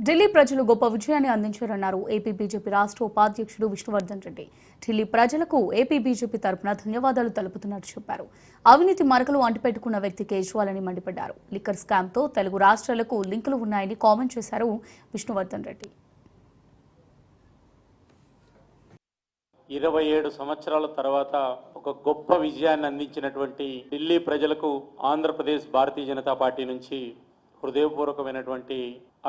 ఢిల్లీ ప్రజలు గొప్ప విజయాన్ని అందించారన్నారు ఏపీ బీజేపీ రాష్ట్ర ఉపాధ్యక్షుడు విష్ణువర్ధన్ రెడ్డి. ఢిల్లీ ప్రజలకు ఏపీ బీజేపీ తరపున ధన్యవాదాలు తెలుపుతున్నట్టు చెప్పారు. అవినీతి మరకలు అంటిపెట్టుకున్న వ్యక్తి కేజ్రీవాల్ అని మండిపడ్డారు. లిక్కర్ స్కామ్ తో తెలుగు రాష్ట్రాలకు లింకులు ఉన్నాయని కామెంట్ చేశారు విష్ణువర్ధన్ రెడ్డి. 27 సంవత్సరాల తర్వాత ఒక గొప్ప విజయాన్ని అందించినటువంటి ఢిల్లీ ప్రజలకు ఆంధ్రప్రదేశ్ భారతీయ జనతా పార్టీ నుంచి హృదయపూర్వకమైనటువంటి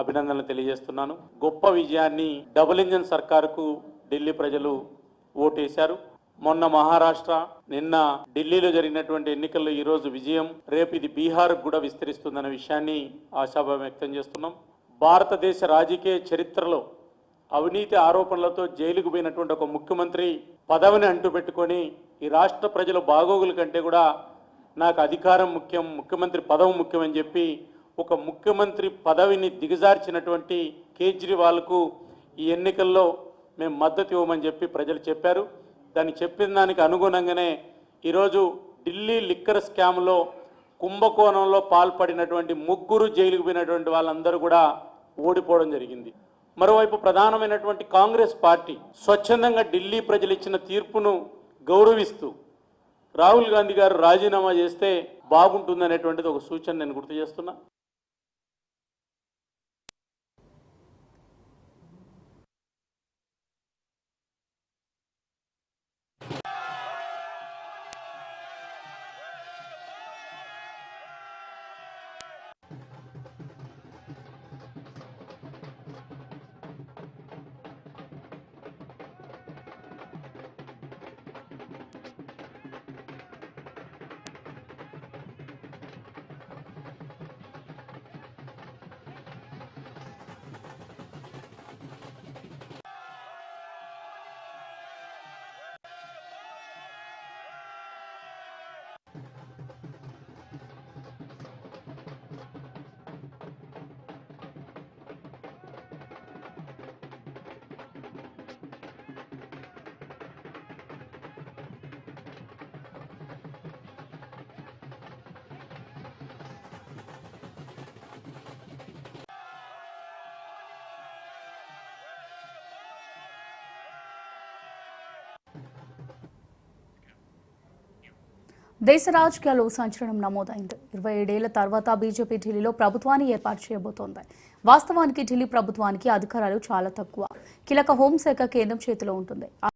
అభినందనలు తెలియజేస్తున్నాను. గొప్ప విజయాన్ని డబుల్ ఇంజన్ సర్కారుకు ఢిల్లీ ప్రజలు ఓటేశారు. మొన్న మహారాష్ట్ర, నిన్న ఢిల్లీలో జరిగినటువంటి ఎన్నికల్లో ఈరోజు విజయం, రేపు ఇది బీహార్కు కూడా విస్తరిస్తుందన్న విషయాన్ని ఆశాభావం వ్యక్తం చేస్తున్నాం. భారతదేశ రాజకీయ చరిత్రలో అవినీతి ఆరోపణలతో జైలుకు పోయినటువంటి ఒక ముఖ్యమంత్రి పదవిని అంటుపెట్టుకొని ఈ రాష్ట్ర ప్రజల బాగోగుల కంటే కూడా నాకు అధికారం ముఖ్యం, ముఖ్యమంత్రి పదవి ముఖ్యమని చెప్పి ఒక ముఖ్యమంత్రి పదవిని దిగజార్చినటువంటి కేజ్రీవాల్కు ఈ ఎన్నికల్లో మేము మద్దతు ఇవ్వమని చెప్పి ప్రజలు చెప్పారు. దాన్ని చెప్పిన దానికి అనుగుణంగానే ఈరోజు ఢిల్లీ లిక్కర్ స్కామ్లో కుంభకోణంలో పాల్పడినటువంటి 3 జైలుకు పోయినటువంటి వాళ్ళందరూ కూడా ఓడిపోవడం జరిగింది. మరోవైపు ప్రధానమైనటువంటి కాంగ్రెస్ పార్టీ స్వచ్ఛందంగా ఢిల్లీ ప్రజలు ఇచ్చిన తీర్పును గౌరవిస్తూ రాహుల్ గాంధీ గారు రాజీనామా చేస్తే బాగుంటుందనేటువంటిది ఒక సూచన నేను గుర్తు చేస్తున్నా. దేశ రాజకీయాల్లో సంచలనం నమోదైంది. 27 ఏళ్ల తర్వాత బీజేపీ ఢిల్లీలో ప్రభుత్వాన్ని ఏర్పాటు చేయబోతోంది. వాస్తవానికి ఢిల్లీ ప్రభుత్వానికి అధికారాలు చాలా తక్కువ. కీలక హోంశాఖ కేంద్రం చేతిలో ఉంటుంది.